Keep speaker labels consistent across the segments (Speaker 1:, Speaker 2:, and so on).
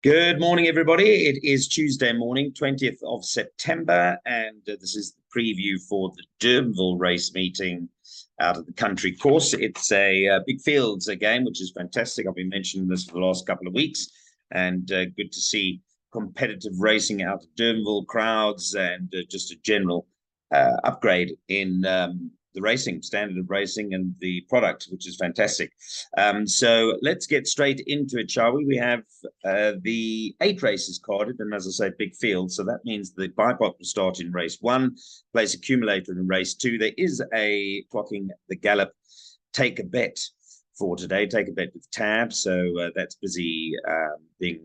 Speaker 1: Good morning, everybody. It is Tuesday morning, 20th of September, and this is the preview for the Durbanville race meeting out of the country course. It's a big fields game, which is fantastic. I've been mentioning this for the last couple of weeks, and good to see competitive racing out of Durbanville, crowds, and just a general upgrade in the racing, standard of racing, and the product, which is fantastic. So let's get straight into it, shall we? We have the 8 races carded, and as I say, big field. So that means the bipod will start in race 1, place accumulator in race 2. There is a clocking the gallop take a bet for today, take a bet with tab. So that's busy being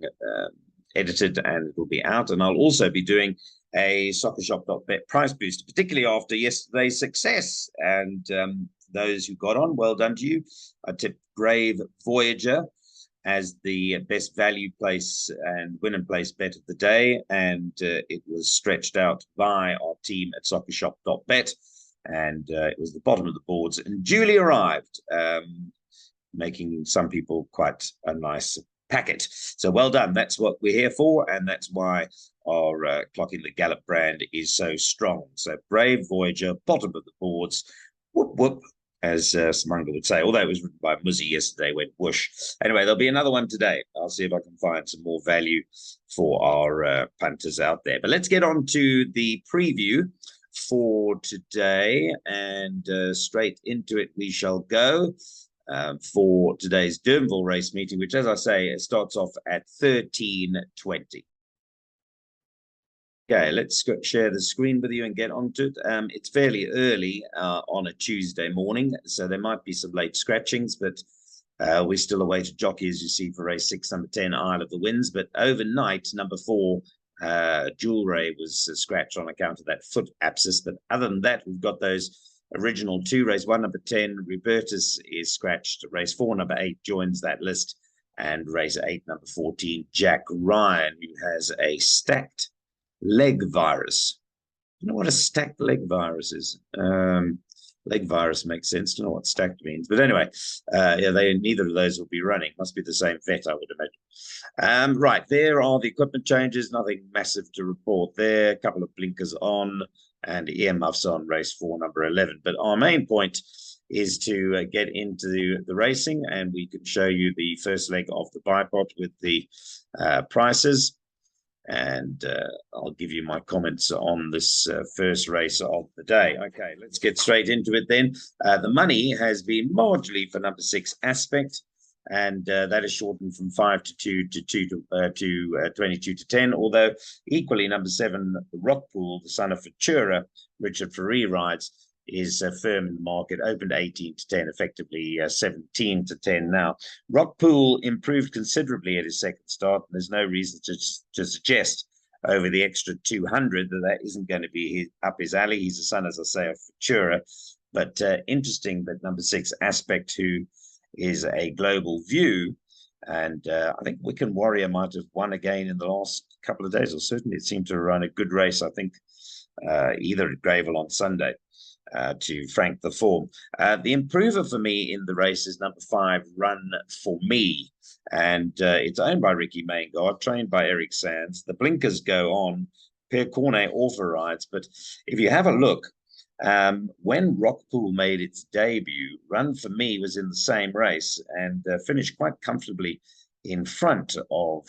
Speaker 1: edited, and it will be out. And I'll also be doing a soccershop.bet price boost, particularly after yesterday's success. And those who got on, well done to you. I tipped Brave Voyager as the best value place and win and place bet of the day. And it was stretched out by our team at soccershop.bet. And it was the bottom of the boards and duly arrived, making some people quite a nice packet. So well done. That's what we're here for, and that's why our clocking the gallop brand is so strong. So Brave Voyager, bottom of the boards, whoop whoop, as Smunga would say, although it was written by Muzzy yesterday, went whoosh. Anyway, there'll be another one today. I'll see if I can find some more value for our punters out there. But let's get on to the preview for today, and straight into it we shall go. For today's Durbanville race meeting, which, as I say, it starts off at 13:20. Okay, let's share the screen with you and get onto it. It's fairly early on a Tuesday morning, so there might be some late scratchings, but we're still awaiting jockey, as you see, for race 6, number 10, Isle of the Winds. But overnight, number 4, Jewel Ray was scratched on account of that foot abscess. But other than that, we've got those original 2. Race 1, number 10, Robertus is scratched. Race 4, number 8 joins that list. And race 8, number 14, Jack Ryan, who has a stacked leg virus. You know what a stacked leg virus is? Leg virus makes sense. Don't know what stacked means. But anyway, yeah, neither of those will be running. Must be the same vet, I would imagine. Right, there are the equipment changes. Nothing massive to report there. A couple of blinkers on and earmuffs on race 4, number 11. But our main point is to get into the racing, and we can show you the first leg of the bipod with the prices. And I'll give you my comments on this first race of the day. Okay, let's get straight into it then. The money has been marginally for number 6, Aspect, and that is shortened from 5 to 2 to 22 to 10, although equally number 7, Rockpool, the son of Futura, Richard Ferree rides, is firm in the market, opened 18 to 10, effectively 17 to 10 now. Rockpool improved considerably at his second start, and there's no reason to suggest over the extra 200 that isn't going to be up his alley. He's the son, as I say, of Futura. But interesting that number 6, Aspect, who is a global view, and I think Wiccan Warrior might have won again in the last couple of days, or certainly it seemed to run a good race, I think, either at Greyville on Sunday. To frank the form. The improver for me in the race is number 5, Run For Me. And it's owned by Ricky Maingard, trained by Eric Sands. The blinkers go on. Per Cornet also rides. But if you have a look, when Rockpool made its debut, Run For Me was in the same race and finished quite comfortably in front of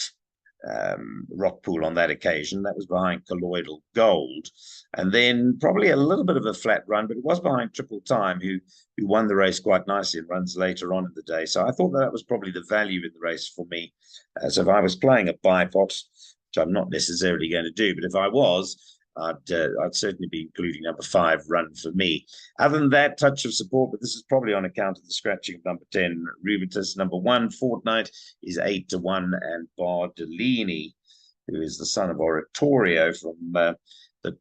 Speaker 1: Rockpool on that occasion. That was behind Colloidal Gold, and then probably a little bit of a flat run, but it was behind Triple Time, who won the race quite nicely and runs later on in the day. So I thought that was probably the value in the race for me. So if I was playing a bipod, which I'm not necessarily going to do, but if I was, I'd certainly be including number 5, Run For Me. Other than that, touch of support, but this is probably on account of the scratching of number 10, Rubitus. Number 1, Fortnight, is 8 to 1, and Bardellini, who is the son of Oratorio from the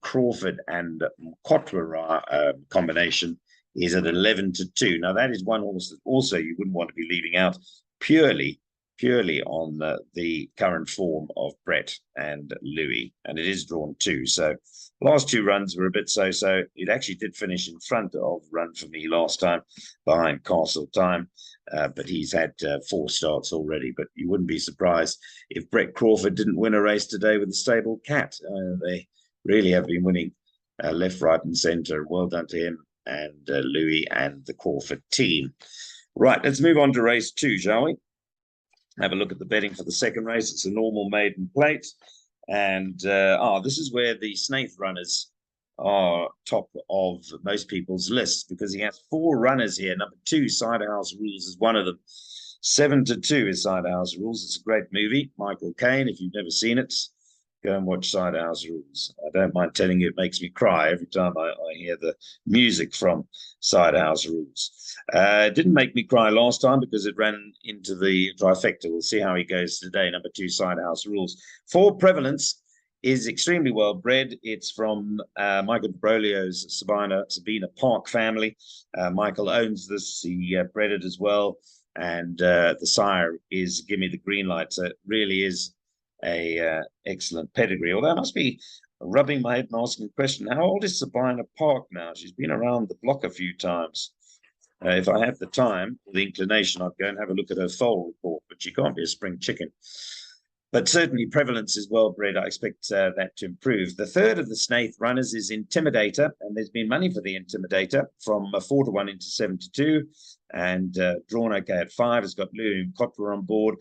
Speaker 1: Crawford and Kotler combination, is at 11 to 2. Now, that is one horse that also you wouldn't want to be leaving out purely purely on the current form of Brett and Louis, and it is drawn 2. So last 2 runs were a bit so-so. It actually did finish in front of Run For Me last time, behind Castle Time, but he's had 4 starts already. But you wouldn't be surprised if Brett Crawford didn't win a race today with the stable Cat. They really have been winning left, right, and centre. Well done to him and Louis and the Crawford team. Right, let's move on to race 2, shall we? Have a look at the betting for the second race. It's a normal maiden plate. And this is where the Snaith runners are top of most people's lists, because he has 4 runners here. Number 2, Cider-House Rules, is one of them. 7-2 is Cider-House Rules. It's a great movie. Michael Caine, if you've never seen it, go and watch Cider-House Rules. I don't mind telling you, it makes me cry every time I hear the music from Cider-House Rules. It didn't make me cry last time because it ran into the trifecta. We'll see how he goes today. Number 2, Cider-House Rules. 4, Prevalence is extremely well bred. It's from Michael Broglio's Sabina Park family. Michael owns this. He bred it as well. And the sire is Give Me the Green Light. So it really is a excellent pedigree. Although I must be rubbing my head and asking the question, how old is Sabina Park now? She's been around the block a few times. If I have the time or the inclination, I'd go and have a look at her foal report, but she can't be a spring chicken. But certainly Prevalence is well bred. I expect that to improve. The third of the Snaith runners is Intimidator, and there's been money for the Intimidator from 4-1 into 7-2, and drawn okay at 5. Has got Lou Kotler on board.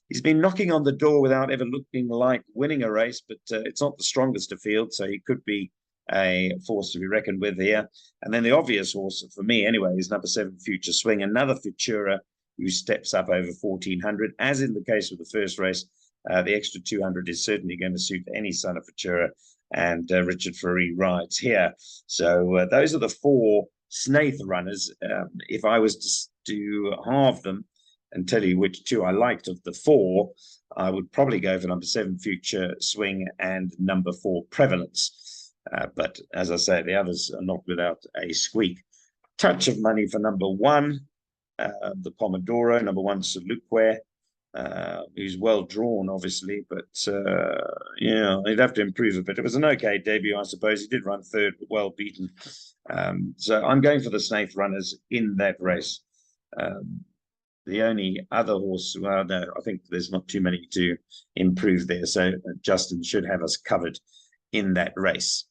Speaker 1: He's been knocking on the door without ever looking like winning a race, but it's not the strongest of field, so he could be a force to be reckoned with here. And then the obvious horse, for me anyway, is number 7, Future Swing, another Futura who steps up over 1,400. As in the case of the first race, the extra 200 is certainly going to suit any son of Futura, and Richard Ferree rides here. So those are the 4 Snaith runners. If I was to halve them and tell you which 2 I liked of the 4, I would probably go for number 7, Future Swing, and number 4, Prevalence. But as I say, the others are not without a squeak. Touch of money for number 1, the Pomodoro, number 1, Saluque, who's well drawn, obviously, but yeah, he'd have to improve a bit. It was an okay debut, I suppose. He did run 3rd, but well beaten. So I'm going for the Snaith runners in that race. The only other horse, well, no, I think there's not too many to improve there. So Justin should have us covered in that race.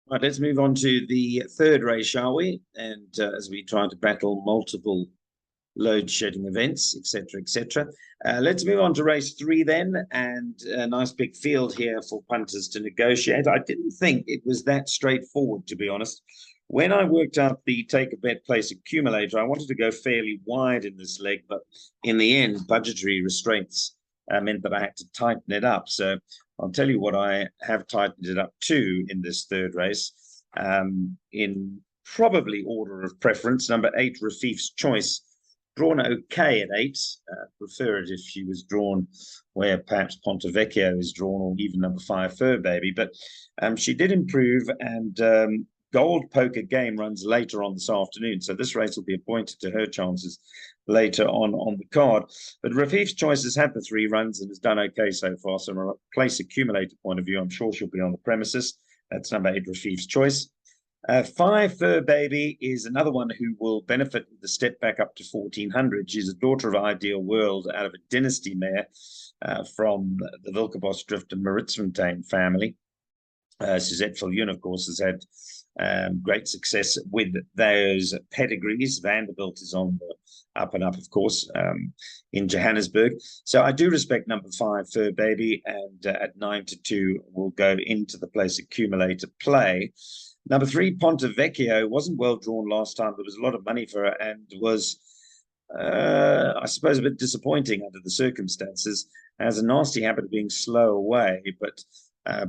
Speaker 1: Right, let's move on to the third race, shall we? And as we try to battle multiple load shedding events, etc., etc. Let's move on to race 3 then, and a nice big field here for punters to negotiate. I didn't think it was that straightforward, to be honest. When I worked out the take a bet place accumulator, I wanted to go fairly wide in this leg, but in the end, budgetary restraints meant that I had to tighten it up. So I'll tell you what I have tightened it up to in this third race, in probably order of preference. Number 8, Rafif's Choice, drawn okay at 8. Prefer it if she was drawn where perhaps Ponte Vecchio is drawn, or even number 5, Fur Baby. But she did improve, and Gold Poker Game runs later on this afternoon, so this race will be appointed to her chances later on the card. But Rafif's Choice has had the 3 runs and has done okay so far. So from a place accumulator point of view, I'm sure she'll be on the premises. That's number 8, Rafif's Choice. 5, Fur Baby is another one who will benefit with the step back up to 1,400. She's a daughter of Ideal World out of a dynasty mare from the Wilkebos Drift and Maritzfontein family. Suzette Fillion, of course, has had great success with those pedigrees. Vanderbilt is on the up and up, of course, in Johannesburg. So I do respect number 5, Fur Baby, and at 9-2 will go into the place accumulator play. Number 3, Ponte Vecchio, wasn't well drawn last time. There was a lot of money for her and was, I suppose, a bit disappointing under the circumstances. Has a nasty habit of being slow away, but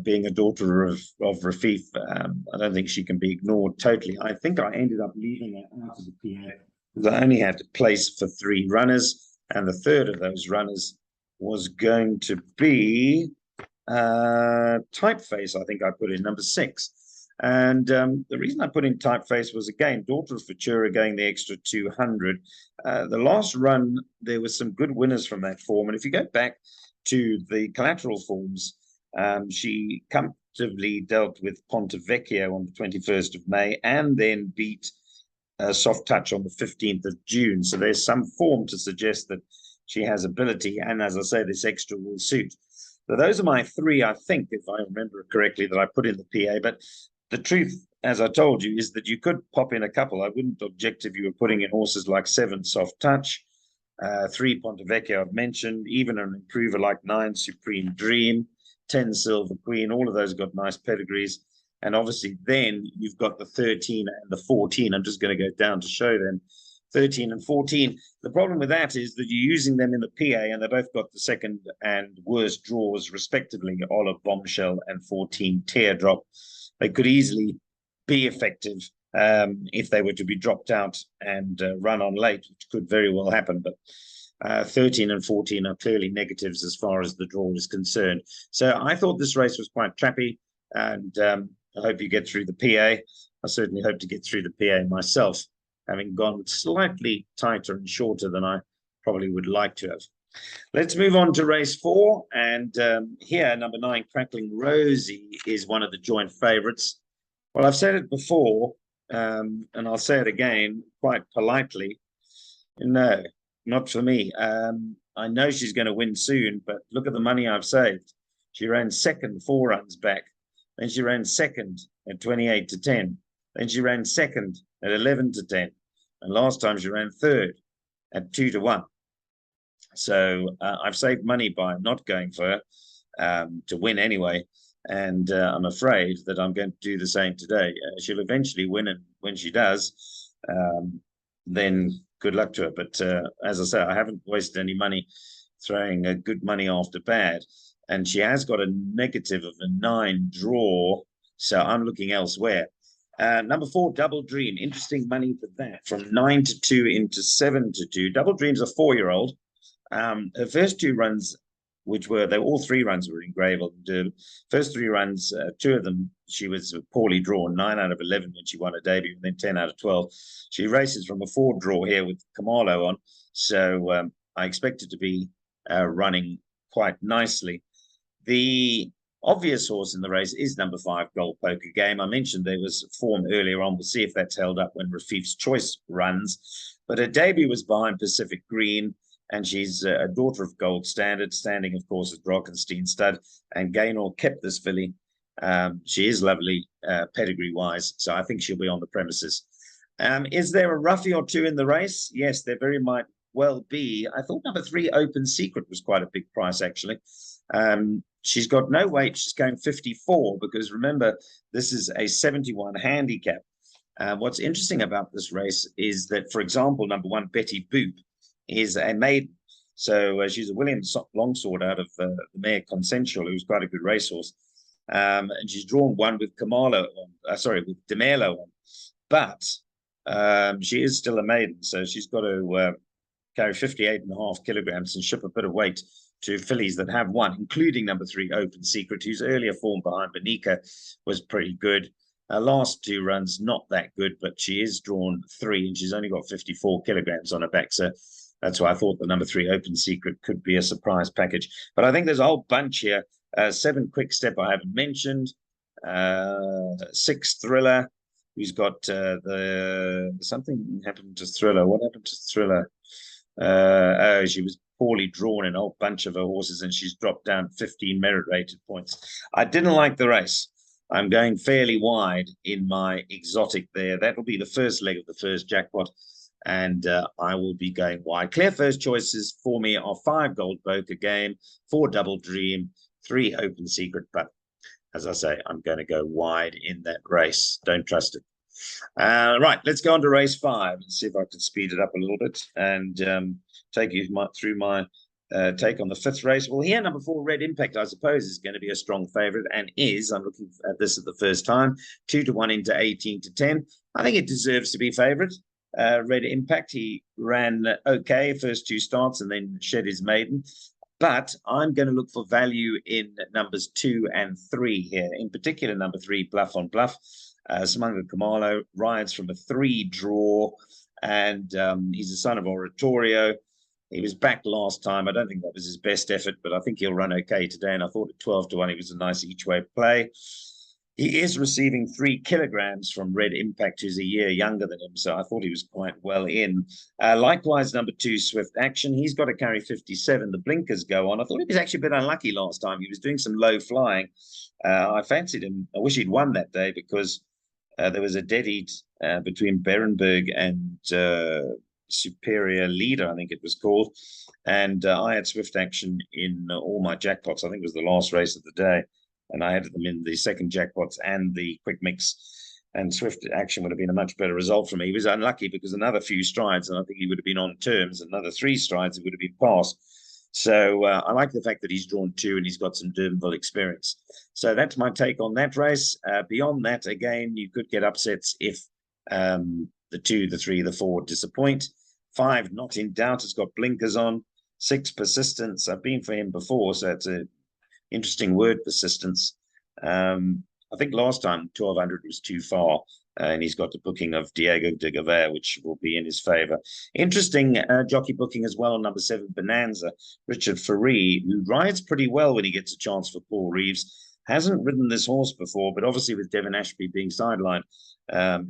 Speaker 1: being a daughter of Rafif, I don't think she can be ignored totally. I think I ended up leaving her out of the PA because I only had to place for 3 runners, and the third of those runners was going to be Typeface. I think I put in number 6. And the reason I put in Typeface was, again, Daughter of Futura going the extra 200. The last run, there was some good winners from that form. And if you go back to the collateral forms, she comfortably dealt with Ponte Vecchio on the 21st of May and then beat Soft Touch on the 15th of June. So there's some form to suggest that she has ability. And as I say, this extra will suit. So those are my three, I think, if I remember correctly, that I put in the PA. But the truth, as I told you, is that you could pop in a couple. I wouldn't object if you were putting in horses like 7 Soft Touch, 3 Ponte Vecchio I've mentioned, even an improver like 9 Supreme Dream, 10 Silver Queen. All of those got nice pedigrees. And obviously then you've got the 13 and the 14. I'm just going to go down to show them. 13 and 14. The problem with that is that you're using them in the PA and they both got the second and worst draws, respectively, Olive Bombshell and 14 Teardrop. They could easily be effective if they were to be dropped out and run on late, which could very well happen. But 13 and 14 are clearly negatives as far as the draw is concerned. So I thought this race was quite trappy, and I hope you get through the PA. I certainly hope to get through the PA myself, having gone slightly tighter and shorter than I probably would like to have. Let's move on to race 4. And here, number 9, Crackling Rosie, is one of the joint favourites. Well, I've said it before, and I'll say it again quite politely. No, not for me. I know she's going to win soon, but look at the money I've saved. She ran second 4 runs back. Then she ran second at 28 to 10. Then she ran second at 11 to 10. And last time she ran third at 2 to 1. So I've saved money by not going for her to win anyway. And I'm afraid that I'm going to do the same today. She'll eventually win, and when she does, then good luck to her. But as I say, I haven't wasted any money throwing good money after bad. And she has got a negative of a 9 draw. So I'm looking elsewhere. Number 4, Double Dream. Interesting money for that. From 9 to 2 into 7 to 2. Double Dream's a 4-year-old. Her first 2 runs, all 3 runs were in Greyville. First 3 runs, 2 of them, she was poorly drawn, 9 out of 11 when she won a debut, and then 10 out of 12. She races from a 4 draw here with Kamalo on. So I expect it to be running quite nicely. The obvious horse in the race is number 5, Gold Poker Game. I mentioned there was form earlier on. We'll see if that's held up when Rafif's Choice runs. But her debut was behind Pacific Green, and she's a daughter of Gold Standard, standing, of course, as Brockenstein stud. And Gaynor kept this filly. She is lovely pedigree-wise, so I think she'll be on the premises. Is there a roughie or 2 in the race? Yes, there very might well be. I thought number 3, Open Secret, was quite a big price, actually. She's got no weight. She's going 54 because, remember, this is a 71 handicap. What's interesting about this race is that, for example, number 1, Betty Boop, is a maiden. So she's a William Longsword out of the mare Consensual, who's quite a good racehorse. And she's drawn 1 with Kamalo with DeMelo on. But she is still a maiden, so she's got to carry 58.5 kilograms and ship a bit of weight to fillies that have won, including number 3, Open Secret, whose earlier form behind Bonica was pretty good. Her last 2 runs, not that good, but she is drawn 3, and she's only got 54 kilograms on her back. So that's why I thought the number 3, Open Secret, could be a surprise package. But I think there's a whole bunch here. 7, Quick Step, I haven't mentioned. 6, Thriller, who's got something happened to Thriller. What happened to Thriller? She was poorly drawn in a whole bunch of her horses, and she's dropped down 15 merit rated points. I didn't like the race. I'm going fairly wide in my exotic there. That'll be the first leg of the first jackpot, and I will be going wide. Clear first choices for me are 5, Gold Poker Game, 4, Double Dream, 3, Open Secret. But as I say, I'm going to go wide in that race. Don't trust it. Right, let's go on to race 5 and see if I can speed it up a little bit and take you through my take on the 5th race. Well, here, number 4, Red Impact, I suppose, is going to be a strong favourite, and is. I'm looking at this at the first time. 2 to 1 into 18 to 10. I think it deserves to be favourite. Red Impact, he ran okay first 2 starts and then shed his maiden. But I'm going to look for value in numbers 2 and 3 here. In particular, number 3, Bluff on Bluff. Simango Kamalo rides from a 3 draw, and he's a son of Oratorio. He was back last time. I don't think that was his best effort, but I think he'll run okay today. And I thought at 12 to 1, he was a nice each way play. He is receiving 3 kilograms from Red Impact, who's a year younger than him. So I thought he was quite well in. Likewise, number 2, Swift Action. He's got to carry 57. The blinkers go on. I thought he was actually a bit unlucky last time. He was doing some low flying. I fancied him. I wish he'd won that day because there was a dead heat between Berenberg and Superior Leader, I think it was called. And I had Swift Action in all my jackpots. I think it was the last race of the day. And I had them in the second jackpots and the quick mix. And Swift Action would have been a much better result for me. He was unlucky because another few strides, and I think he would have been on terms. Another 3 strides, he would have been passed. So I like the fact that he's drawn 2 and he's got some Durbanville experience. So that's my take on that race. Beyond that, again, you could get upsets if the 2, the 3, the 4 disappoint. 5, Not in Doubt, has got blinkers on. 6, Persistence. I've been for him before, so it's an interesting word, persistence. I think last time 1200 was too far, and he's got the booking of Diego de Gavea, which will be in his favor. Interesting jockey booking as well on number 7, Bonanza, Richard Faree, who rides pretty well when he gets a chance for Paul Reeves. Hasn't ridden this horse before, but obviously with Devon Ashby being sidelined,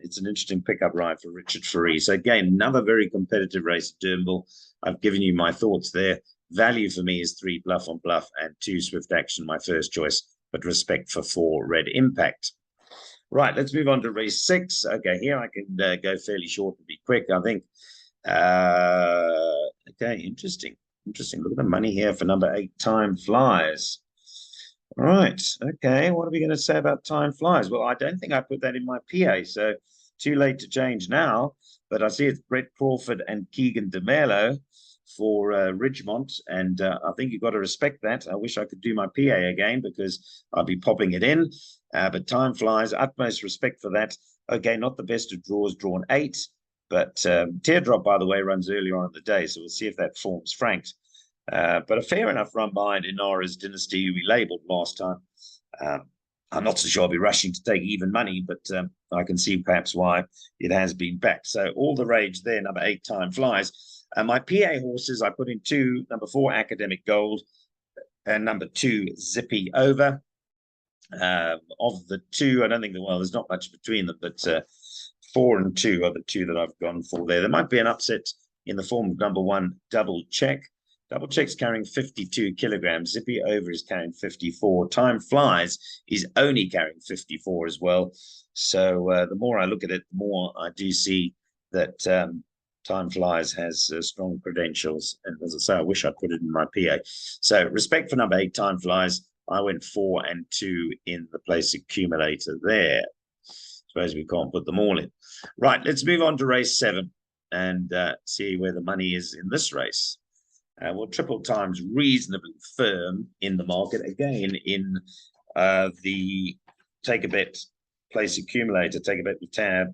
Speaker 1: it's an interesting pickup ride for Richard Faree. So again, another very competitive race at Durbanville. I've given you my thoughts there. Value for me is 3, Bluff on Bluff, and 2, Swift Action, my first choice, but respect for 4, Red Impact. Right, let's move on to race 6. Okay, here I can go fairly short and be quick, I think. Okay, interesting. Look at the money here for number 8, Time Flies. All right, okay, what are we going to say about Time Flies? Well, I don't think I put that in my PA, so too late to change now. But I see it's Brett Crawford and Keegan DeMelo for Ridgemont, and I think you've got to respect that. I wish I could do my PA again because I'll be popping it in, but Time Flies, utmost respect for that. Okay, not the best of draws, drawn 8, but Teardrop, by the way, runs earlier on in the day, so we'll see if that forms franked. But a fair enough run behind Inara's Dynasty, who we labelled last time. I'm not so sure I'll be rushing to take even money, but I can see perhaps why it has been backed. So all the rage there, number 8, Time Flies. My PA horses, I put in 2, number 4, Academic Gold, and number 2, Zippy Over. Of the 2, I don't think there's not much between them, but 4 and 2 are the 2 that I've gone for there. There might be an upset in the form of number 1, Double Check. Double Check's carrying 52 kilograms. Zippy Over is carrying 54. Time Flies is only carrying 54 as well. So the more I look at it, the more I do see that Time Flies has strong credentials. And as I say, I wish I put it in my PA. So respect for number 8, Time Flies. I went 4 and 2 in the place accumulator there. Suppose we can't put them all in. Right, let's move on to race 7 and see where the money is in this race. Well, Triple Time's reasonably firm in the market. Again, in the Take a Bet place accumulator, Take a Bet with tab,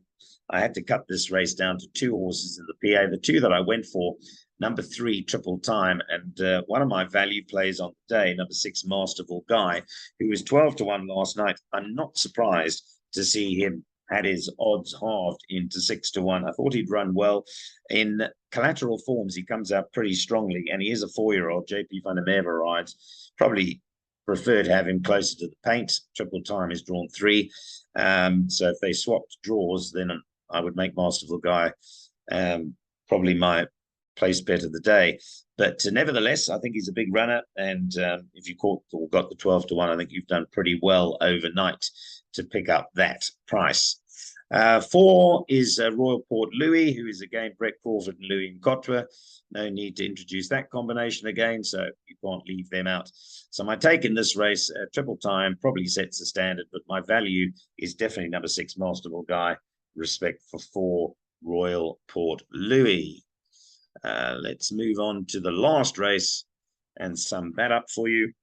Speaker 1: I had to cut this race down to 2 horses in the PA. The 2 that I went for, number 3, Triple Time, and one of my value plays on the day, number 6, Masterful Guy, who was 12 to 1 last night. I'm not surprised to see him had his odds halved into 6 to 1. I thought he'd run well. In collateral forms, he comes out pretty strongly, and he is a 4-year-old. JP Van der Merwe rides. Probably prefer to have him closer to the paint. Triple Time is drawn 3. So if they swapped draws, then I would make Masterful Guy probably my place bet of the day. But nevertheless, I think he's a big runner. And if you caught or got the 12 to 1, I think you've done pretty well overnight to pick up that price. 4 is Royal Port Louis, who is again Brett Crawford and Louis Nkotwa. No need to introduce that combination again, so you can't leave them out. So my take in this race, Triple Time probably sets the standard, but my value is definitely number 6, Masterful Guy. Respect for 4, Royal Port Louis. Let's move on to the last race and sum that up for you.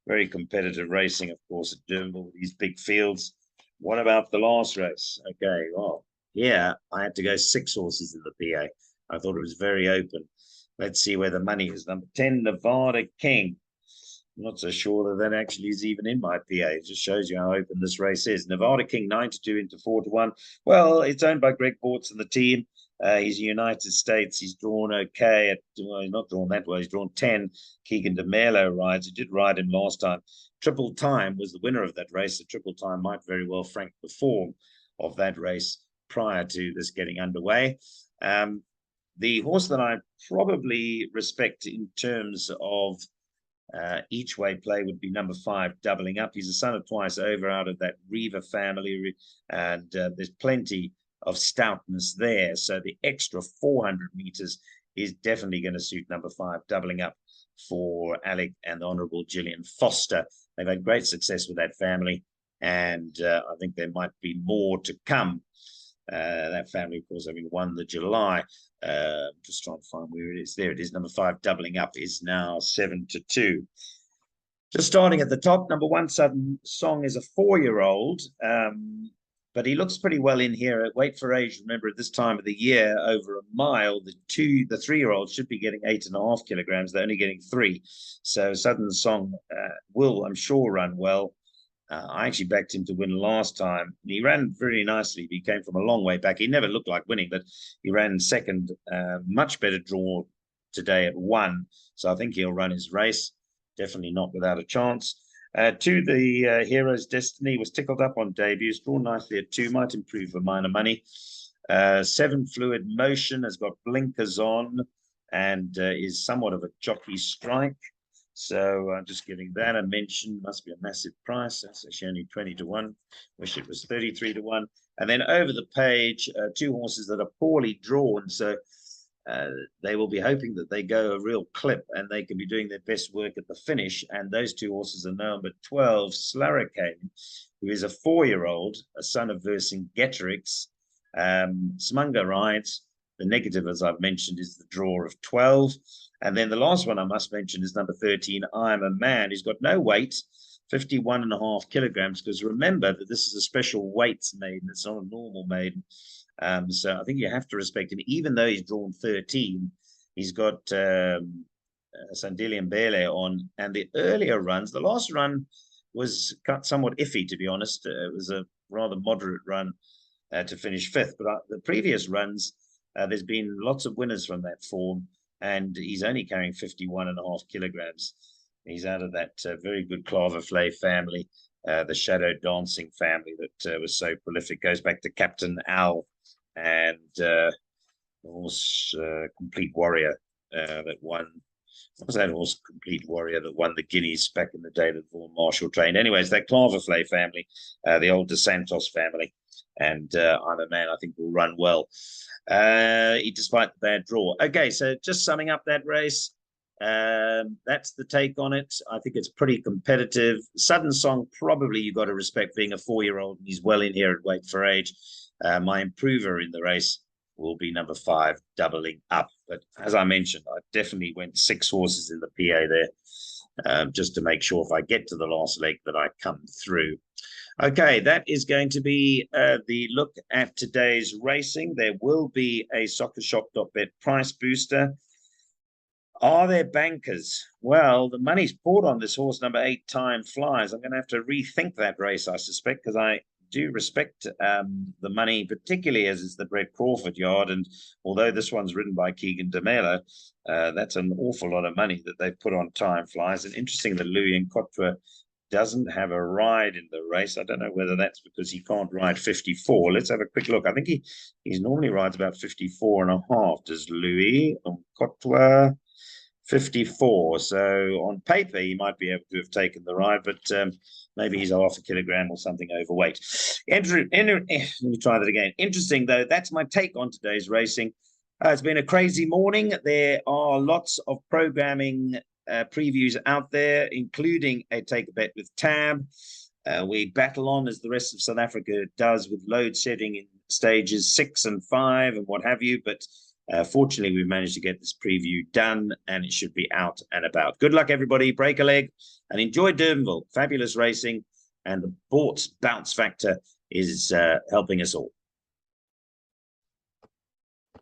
Speaker 1: Very competitive racing, of course, at Durbanville with these big fields. What about the last race? Okay, well, yeah, I had to go 6 horses in the PA. I thought it was very open. Let's see where the money is. Number 10, Nevada King. I'm not so sure that actually is even in my PA. It just shows you how open this race is. Nevada King 9-2 into 4-1. Well, it's owned by Greg Bortz and the team. He's United States. He's drawn okay. Well, he's not drawn that well. He's drawn 10. Keegan DeMelo rides. He did ride him last time. Triple Time was the winner of that race. The Triple Time might very well frank the form of that race prior to this getting underway. The horse that I probably respect in terms of each way play would be number 5, Doubling Up. He's a son of Twice Over out of that Reaver family, and there's plenty of stoutness there. So the extra 400 meters is definitely going to suit number 5, Doubling Up, for Alec and the Honourable Gillian Foster. They've had great success with that family, and I think there might be more to come. That family, of course, having won the July. Just trying to find where it is. There it is. Number 5, Doubling Up, is now 7-2. Just starting at the top, number 1, Sudden Song, is a 4-year-old, but he looks pretty well in here at weight for age. Remember, at this time of the year, over a mile, the 3-year-olds should be getting 8.5 kilograms. They're only getting 3. So Sudden Song will, I'm sure, run well. I actually backed him to win last time. He ran very nicely. He came from a long way back. He never looked like winning, but he ran second. Much better draw today at 1. So I think he'll run his race. Definitely not without a chance. 2, the Hero's Destiny, was tickled up on debuts. Drawn nicely at 2. Might improve for minor money. 7, Fluid Motion, has got blinkers on and is somewhat of a jockey strike. So I'm just giving that a mention. Must be a massive price. That's actually only 20-1. Wish it was 33-1. And then over the page, 2 horses that are poorly drawn. So they will be hoping that they go a real clip and they can be doing their best work at the finish. And those 2 horses are number 12, Slurricane, who is a 4-year-old, a son of Vercingetorix. Smunga rides. The negative, as I've mentioned, is the draw of 12. And then the last one I must mention is number 13, I'm a Man. He's got no weight, 51.5 kilograms, because remember that this is a special weights maiden. It's not a normal maiden. So I think you have to respect him. Even though he's drawn 13, he's got Sandilian Bele on. And the earlier runs, the last run was somewhat iffy, to be honest. It was a rather moderate run to finish 5th. But the previous runs, there's been lots of winners from that form, and he's only carrying 51.5 kilograms. He's out of that very good Claverflay family, the Shadow Dancing family that was so prolific. Goes back to Captain Al and horse Complete Warrior that won. What was that horse, Complete Warrior, that won the Guineas back in the day that Vaughan Marshall trained? Anyways, that Claverflay family, the old De Santos family, and I'm a Man, I think, will run well. Despite the bad draw. Okay, so just summing up that race, that's the take on it. I think it's pretty competitive. Sudden Song, probably you got to respect, being a 4-year-old, and he's well in here at weight for age. My improver in the race will be number 5, Doubling Up. But as I mentioned, I definitely went 6 horses in the PA there, just to make sure if I get to the last leg that I come through. Okay, that is going to be the look at today's racing. There will be a SoccerShop.bet price booster. Are there bankers? Well, the money's poured on this horse, number 8, Time Flies. I'm going to have to rethink that race, I suspect, because I do respect the money, particularly as it's the Brett Crawford yard. And although this one's ridden by Keegan DeMelo, that's an awful lot of money that they've put on Time Flies. And interesting that Louis and Cotre doesn't have a ride in the race. I don't know whether that's because he can't ride 54. Let's have a quick look. I think he normally rides about 54.5. Does Louis on Cotre 54? So on paper, he might be able to have taken the ride, but maybe he's half a kilogram or something overweight. Let me try that again. Interesting, though. That's my take on today's racing. It's been a crazy morning. There are lots of programming previews out there, including a Take a Bet with Tab. We battle on, as the rest of South Africa does, with load setting in stages 6 and 5 and what have you. But fortunately, we've managed to get this preview done, and it should be out and about. Good luck, everybody. Break a leg and enjoy Durbanville. Fabulous racing, and the Bortz bounce factor is helping us all.